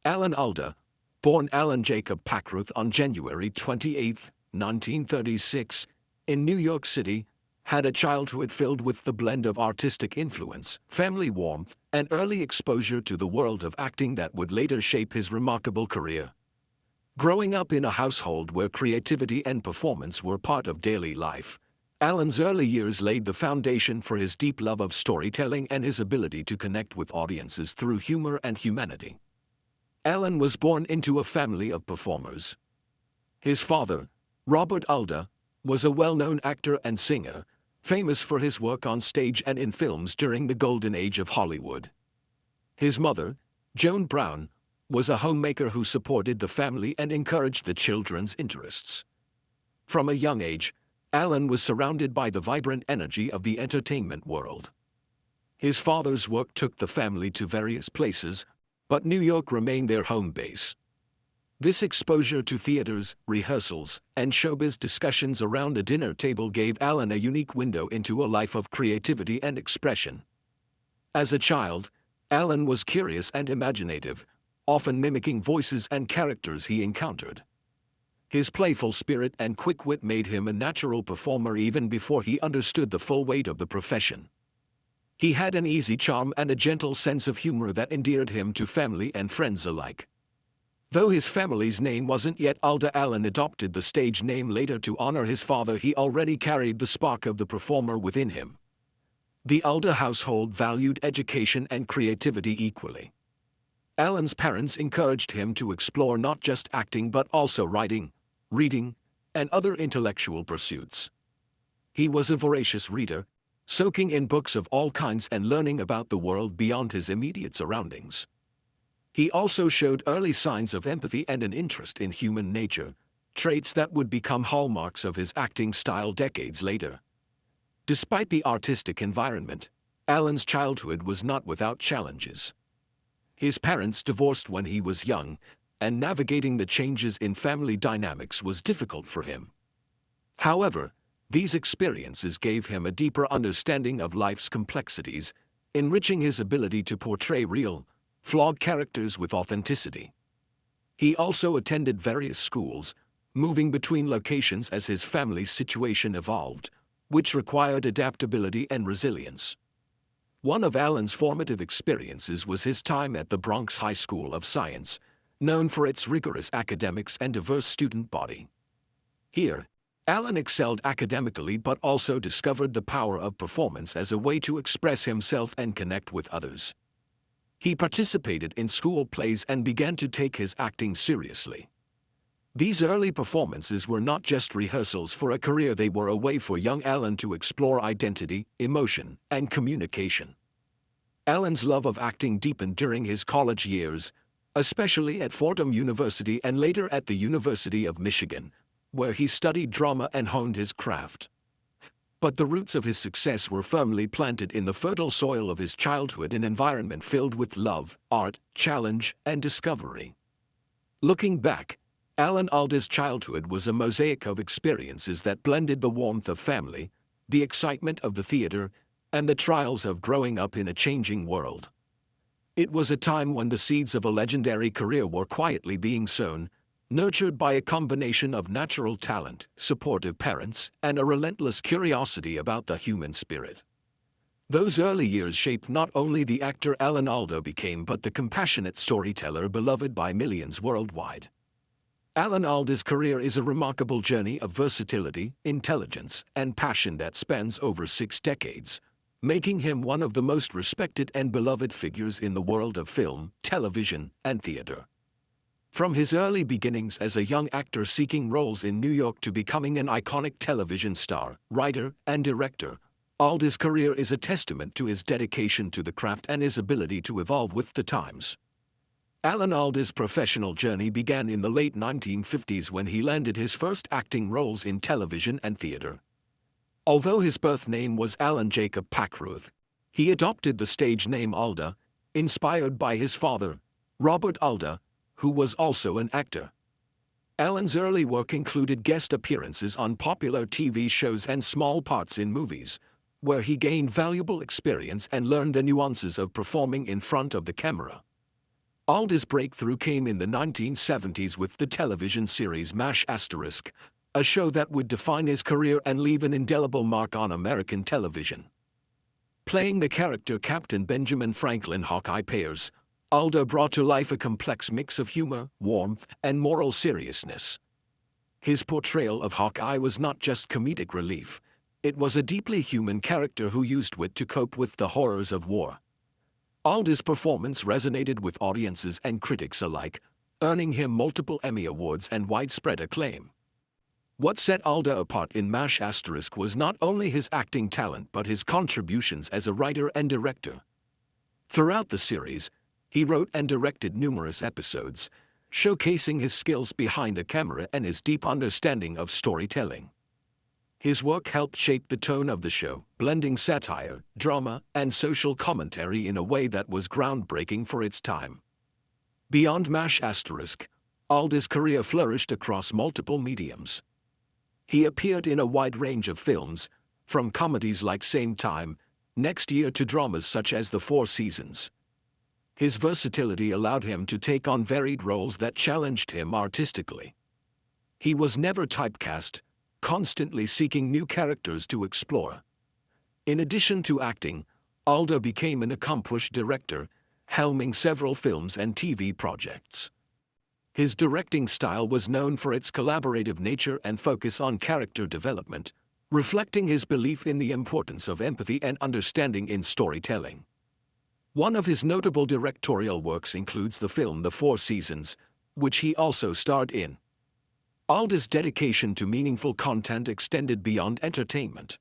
Alan Alda, born Alan Jacob Packruth on January 28, 1936, in New York City, had a childhood filled with the blend of artistic influence, family warmth, and early exposure to the world of acting that would later shape his remarkable career. Growing up in a household where creativity and performance were part of daily life, Alan's early years laid the foundation for his deep love of storytelling and his ability to connect with audiences through humor and humanity. Alan was born into a family of performers. His father, Robert Alda, was a well-known actor and singer, famous for his work on stage and in films during the golden age of Hollywood. His mother, Joan Brown, was a homemaker who supported the family and encouraged the children's interests. From a young age, Alan was surrounded by the vibrant energy of the entertainment world. His father's work took the family to various places, but New York remained their home base. This exposure to theaters, rehearsals, and showbiz discussions around a dinner table gave Alan a unique window into a life of creativity and expression. As a child, Alan was curious and imaginative, often mimicking voices and characters he encountered. His playful spirit and quick wit made him a natural performer even before he understood the full weight of the profession. He had an easy charm and a gentle sense of humor that endeared him to family and friends alike. Though his family's name wasn't yet Alda, Alan adopted the stage name later to honor his father. He already carried the spark of the performer within him. The Alda household valued education and creativity equally. Alan's parents encouraged him to explore not just acting but also writing, reading, and other intellectual pursuits. He was a voracious reader, soaking in books of all kinds and learning about the world beyond his immediate surroundings. He also showed early signs of empathy and an interest in human nature, traits that would become hallmarks of his acting style decades later. Despite the artistic environment, Alan's childhood was not without challenges. His parents divorced when he was young, and navigating the changes in family dynamics was difficult for him. However, these experiences gave him a deeper understanding of life's complexities, enriching his ability to portray real, flawed characters with authenticity. He also attended various schools, moving between locations as his family's situation evolved, which required adaptability and resilience. One of Alan's formative experiences was his time at the Bronx High School of Science, known for its rigorous academics and diverse student body. Here, Alan excelled academically but also discovered the power of performance as a way to express himself and connect with others. He participated in school plays and began to take his acting seriously. These early performances were not just rehearsals for a career, they were a way for young Alan to explore identity, emotion, and communication. Alan's love of acting deepened during his college years, especially at Fordham University and later at the University of Michigan, where he studied drama and honed his craft. But the roots of his success were firmly planted in the fertile soil of his childhood, an environment filled with love, art, challenge, and discovery. Looking back, Alan Alda's childhood was a mosaic of experiences that blended the warmth of family, the excitement of the theater, and the trials of growing up in a changing world. It was a time when the seeds of a legendary career were quietly being sown, nurtured by a combination of natural talent, supportive parents, and a relentless curiosity about the human spirit. Those early years shaped not only the actor Alan Alda became but the compassionate storyteller beloved by millions worldwide. Alan Alda's career is a remarkable journey of versatility, intelligence, and passion that spans over 6 decades, making him one of the most respected and beloved figures in the world of film, television, and theater. From his early beginnings as a young actor seeking roles in New York to becoming an iconic television star, writer, and director, Alda's career is a testament to his dedication to the craft and his ability to evolve with the times. Alan Alda's professional journey began in the late 1950s when he landed his first acting roles in television and theater. Although his birth name was Alan Jacob Packruth, he adopted the stage name Alda, inspired by his father, Robert Alda, who was also an actor. Alan's early work included guest appearances on popular TV shows and small parts in movies, where he gained valuable experience and learned the nuances of performing in front of the camera. Alda's breakthrough came in the 1970s with the television series MASH*, a show that would define his career and leave an indelible mark on American television. Playing the character Captain Benjamin Franklin Hawkeye Payers, Alda brought to life a complex mix of humor, warmth, and moral seriousness. His portrayal of Hawkeye was not just comedic relief, it was a deeply human character who used wit to cope with the horrors of war. Alda's performance resonated with audiences and critics alike, earning him multiple Emmy Awards and widespread acclaim. What set Alda apart in MASH*, was not only his acting talent but his contributions as a writer and director. Throughout the series, he wrote and directed numerous episodes, showcasing his skills behind a camera and his deep understanding of storytelling. His work helped shape the tone of the show, blending satire, drama, and social commentary in a way that was groundbreaking for its time. Beyond MASH*, Alda's career flourished across multiple mediums. He appeared in a wide range of films, from comedies like Same Time, Next Year to dramas such as The Four Seasons. His versatility allowed him to take on varied roles that challenged him artistically. He was never typecast, constantly seeking new characters to explore. In addition to acting, Alda became an accomplished director, helming several films and TV projects. His directing style was known for its collaborative nature and focus on character development, reflecting his belief in the importance of empathy and understanding in storytelling. One of his notable directorial works includes the film The Four Seasons, which he also starred in. Alda's dedication to meaningful content extended beyond entertainment.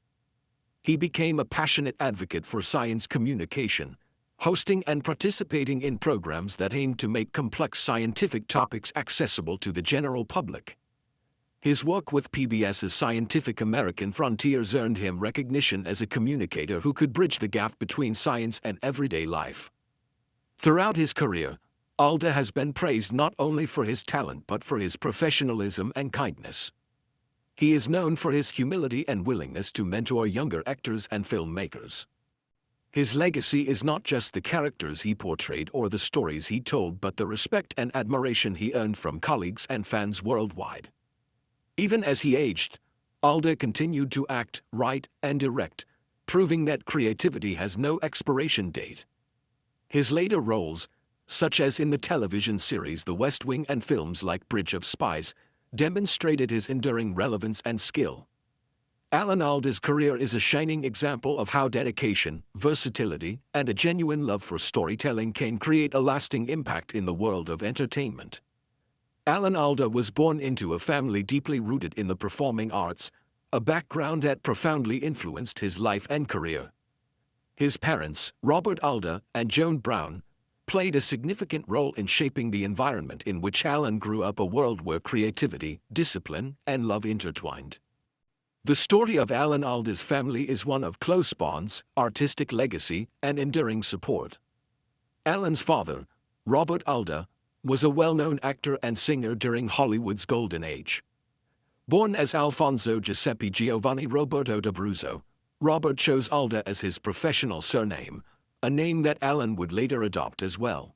He became a passionate advocate for science communication, hosting and participating in programs that aimed to make complex scientific topics accessible to the general public. His work with PBS's Scientific American Frontiers earned him recognition as a communicator who could bridge the gap between science and everyday life. Throughout his career, Alda has been praised not only for his talent but for his professionalism and kindness. He is known for his humility and willingness to mentor younger actors and filmmakers. His legacy is not just the characters he portrayed or the stories he told but the respect and admiration he earned from colleagues and fans worldwide. Even as he aged, Alda continued to act, write, and direct, proving that creativity has no expiration date. His later roles, such as in the television series The West Wing and films like Bridge of Spies, demonstrated his enduring relevance and skill. Alan Alda's career is a shining example of how dedication, versatility, and a genuine love for storytelling can create a lasting impact in the world of entertainment. Alan Alda was born into a family deeply rooted in the performing arts, a background that profoundly influenced his life and career. His parents, Robert Alda and Joan Brown, played a significant role in shaping the environment in which Alan grew up, a world where creativity, discipline, and love intertwined. The story of Alan Alda's family is one of close bonds, artistic legacy, and enduring support. Alan's father, Robert Alda, was a well-known actor and singer during Hollywood's golden age. Born as Alfonso Giuseppe Giovanni Roberto d'Abruzzo, Robert chose Alda as his professional surname, a name that Alan would later adopt as well.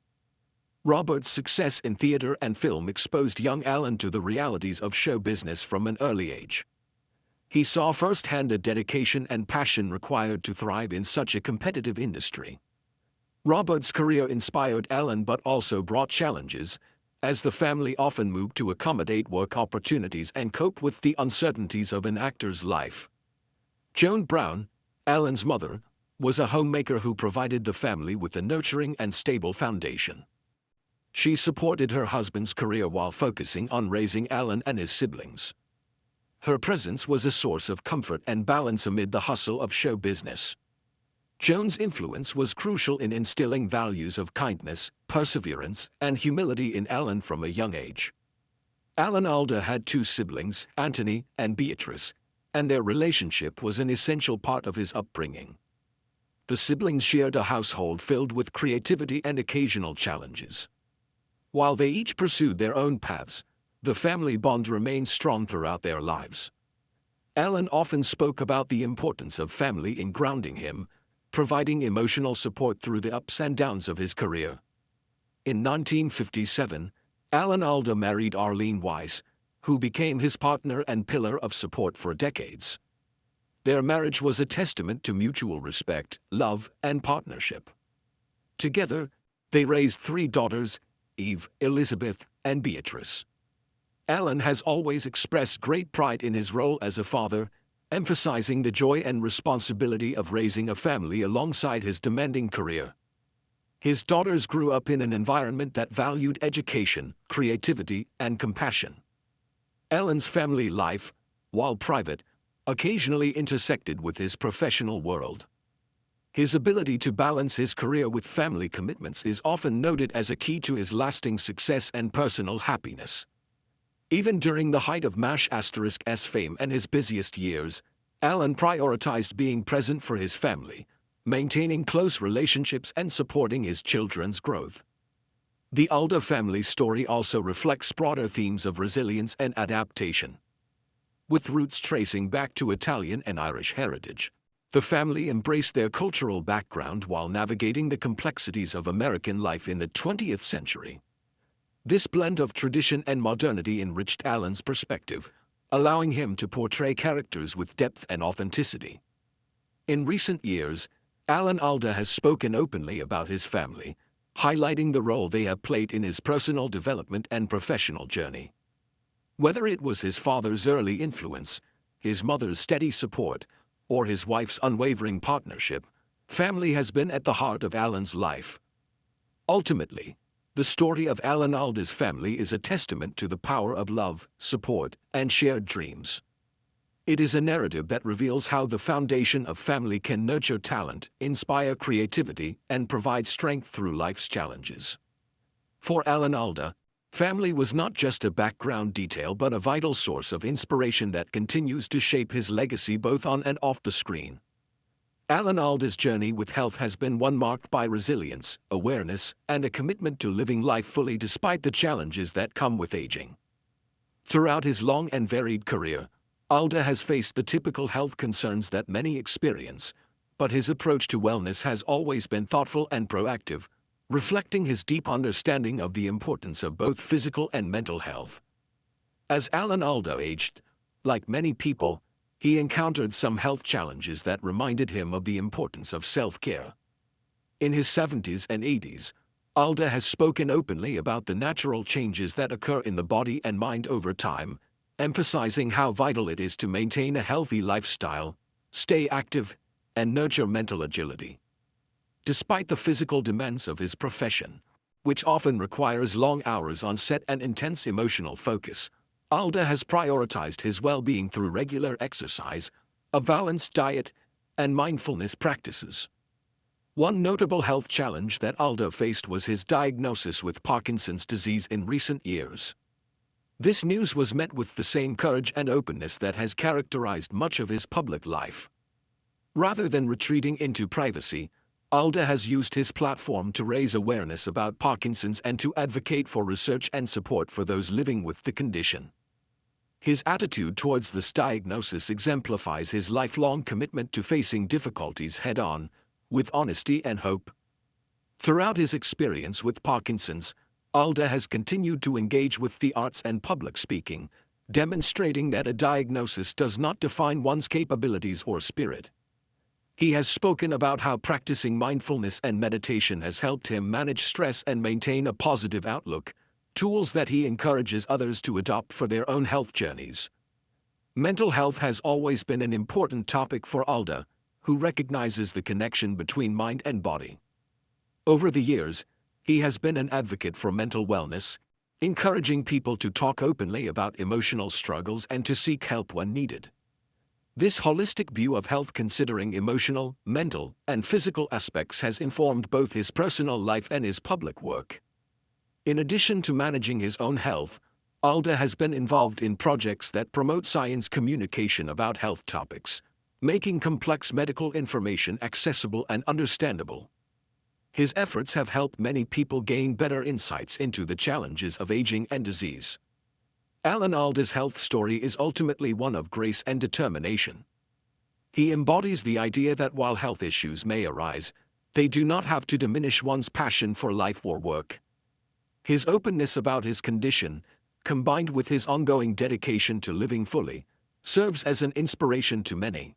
Robert's success in theater and film exposed young Alan to the realities of show business from an early age. He saw firsthand the dedication and passion required to thrive in such a competitive industry. Robert's career inspired Alan but also brought challenges, as the family often moved to accommodate work opportunities and cope with the uncertainties of an actor's life. Joan Brown, Alan's mother, was a homemaker who provided the family with a nurturing and stable foundation. She supported her husband's career while focusing on raising Alan and his siblings. Her presence was a source of comfort and balance amid the hustle of show business. Joan's influence was crucial in instilling values of kindness, perseverance, and humility in Alan from a young age. Alan Alda had two siblings, Anthony and Beatrice, and their relationship was an essential part of his upbringing. The siblings shared a household filled with creativity and occasional challenges. While they each pursued their own paths, the family bond remained strong throughout their lives. Alan often spoke about the importance of family in grounding him, providing emotional support through the ups and downs of his career. In 1957, Alan Alda married Arlene Weiss, who became his partner and pillar of support for decades. Their marriage was a testament to mutual respect, love, and partnership. Together, they raised 3 daughters, Eve, Elizabeth, and Beatrice. Alan has always expressed great pride in his role as a father, emphasizing the joy and responsibility of raising a family alongside his demanding career. His daughters grew up in an environment that valued education, creativity, and compassion. Alan's family life, while private, occasionally intersected with his professional world. His ability to balance his career with family commitments is often noted as a key to his lasting success and personal happiness. Even during the height of MASH*'s fame and his busiest years, Alan prioritized being present for his family, maintaining close relationships and supporting his children's growth. The Alda family story also reflects broader themes of resilience and adaptation. With roots tracing back to Italian and Irish heritage, the family embraced their cultural background while navigating the complexities of American life in the 20th century. This blend of tradition and modernity enriched Alan's perspective, allowing him to portray characters with depth and authenticity. In recent years, Alan Alda has spoken openly about his family, highlighting the role they have played in his personal development and professional journey. Whether it was his father's early influence, his mother's steady support, or his wife's unwavering partnership, family has been at the heart of Alan's life. Ultimately, the story of Alan Alda's family is a testament to the power of love, support, and shared dreams. It is a narrative that reveals how the foundation of family can nurture talent, inspire creativity, and provide strength through life's challenges. For Alan Alda, family was not just a background detail but a vital source of inspiration that continues to shape his legacy both on and off the screen. Alan Alda's journey with health has been one marked by resilience, awareness, and a commitment to living life fully despite the challenges that come with aging. Throughout his long and varied career, Alda has faced the typical health concerns that many experience, but his approach to wellness has always been thoughtful and proactive, reflecting his deep understanding of the importance of both physical and mental health. As Alan Alda aged, like many people, he encountered some health challenges that reminded him of the importance of self-care. In his 70s and 80s, Alda has spoken openly about the natural changes that occur in the body and mind over time, emphasizing how vital it is to maintain a healthy lifestyle, stay active, and nurture mental agility. Despite the physical demands of his profession, which often requires long hours on set and intense emotional focus, Alda has prioritized his well-being through regular exercise, a balanced diet, and mindfulness practices. One notable health challenge that Alda faced was his diagnosis with Parkinson's disease in recent years. This news was met with the same courage and openness that has characterized much of his public life. Rather than retreating into privacy, Alda has used his platform to raise awareness about Parkinson's and to advocate for research and support for those living with the condition. His attitude towards this diagnosis exemplifies his lifelong commitment to facing difficulties head-on, with honesty and hope. Throughout his experience with Parkinson's, Alda has continued to engage with the arts and public speaking, demonstrating that a diagnosis does not define one's capabilities or spirit. He has spoken about how practicing mindfulness and meditation has helped him manage stress and maintain a positive outlook, tools that he encourages others to adopt for their own health journeys. Mental health has always been an important topic for Alda, who recognizes the connection between mind and body. Over the years, he has been an advocate for mental wellness, encouraging people to talk openly about emotional struggles and to seek help when needed. This holistic view of health, considering emotional, mental, and physical aspects, has informed both his personal life and his public work. In addition to managing his own health, Alda has been involved in projects that promote science communication about health topics, making complex medical information accessible and understandable. His efforts have helped many people gain better insights into the challenges of aging and disease. Alan Alda's health story is ultimately one of grace and determination. He embodies the idea that while health issues may arise, they do not have to diminish one's passion for life or work. His openness about his condition, combined with his ongoing dedication to living fully, serves as an inspiration to many.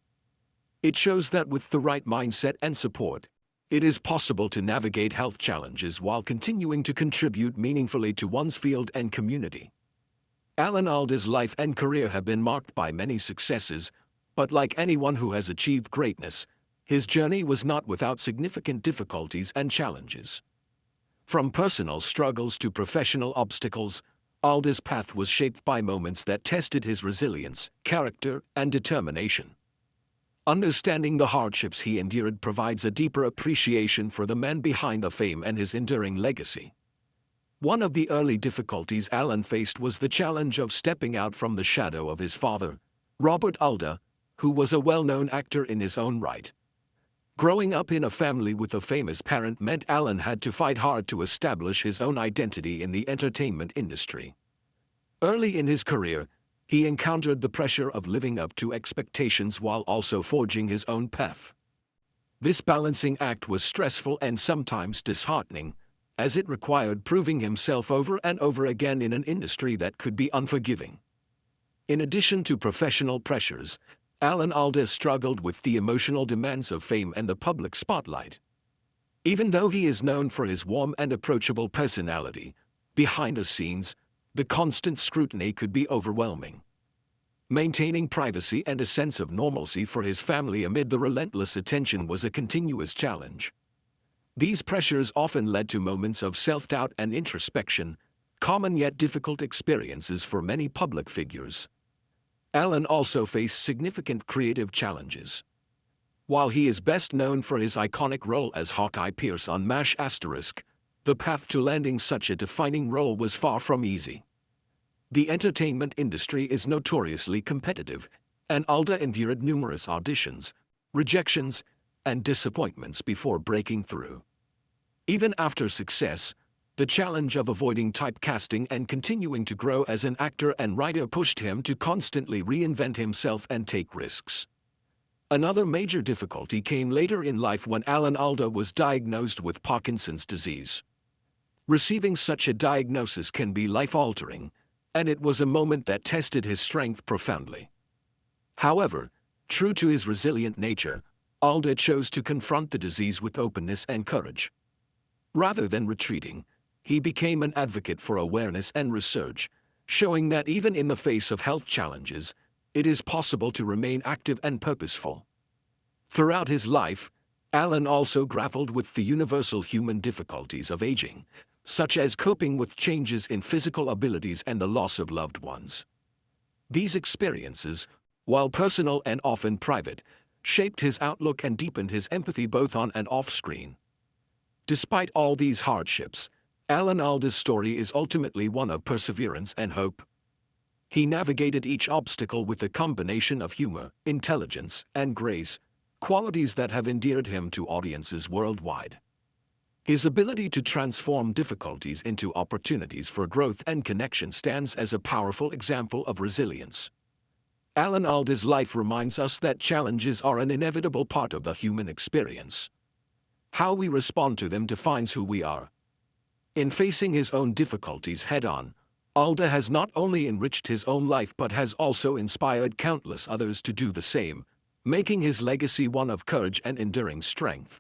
It shows that with the right mindset and support, it is possible to navigate health challenges while continuing to contribute meaningfully to one's field and community. Alda's life and career have been marked by many successes, but like anyone who has achieved greatness, his journey was not without significant difficulties and challenges. From personal struggles to professional obstacles, Alda's path was shaped by moments that tested his resilience, character, and determination. Understanding the hardships he endured provides a deeper appreciation for the man behind the fame and his enduring legacy. One of the early difficulties Alan faced was the challenge of stepping out from the shadow of his father, Robert Alda, who was a well-known actor in his own right. Growing up in a family with a famous parent meant Alan had to fight hard to establish his own identity in the entertainment industry. Early in his career, he encountered the pressure of living up to expectations while also forging his own path. This balancing act was stressful and sometimes disheartening, as it required proving himself over and over again in an industry that could be unforgiving. In addition to professional pressures, Alda struggled with the emotional demands of fame and the public spotlight. Even though he is known for his warm and approachable personality, behind the scenes, the constant scrutiny could be overwhelming. Maintaining privacy and a sense of normalcy for his family amid the relentless attention was a continuous challenge. These pressures often led to moments of self-doubt and introspection, common yet difficult experiences for many public figures. Alan also faced significant creative challenges. While he is best known for his iconic role as Hawkeye Pierce on MASH*, the path to landing such a defining role was far from easy. The entertainment industry is notoriously competitive, and Alda endured numerous auditions, rejections, and disappointments before breaking through. Even after success, the challenge of avoiding typecasting and continuing to grow as an actor and writer pushed him to constantly reinvent himself and take risks. Another major difficulty came later in life when Alda was diagnosed with Parkinson's disease. Receiving such a diagnosis can be life-altering, and it was a moment that tested his strength profoundly. However, true to his resilient nature, Alda chose to confront the disease with openness and courage. Rather than retreating, he became an advocate for awareness and research, showing that even in the face of health challenges, it is possible to remain active and purposeful. Throughout his life, Alan also grappled with the universal human difficulties of aging, such as coping with changes in physical abilities and the loss of loved ones. These experiences, while personal and often private, shaped his outlook and deepened his empathy both on and off screen. Despite all these hardships, Alda's story is ultimately one of perseverance and hope. He navigated each obstacle with a combination of humor, intelligence, and grace, qualities that have endeared him to audiences worldwide. His ability to transform difficulties into opportunities for growth and connection stands as a powerful example of resilience. Alda's life reminds us that challenges are an inevitable part of the human experience. How we respond to them defines who we are. In facing his own difficulties head-on, Alda has not only enriched his own life but has also inspired countless others to do the same, making his legacy one of courage and enduring strength.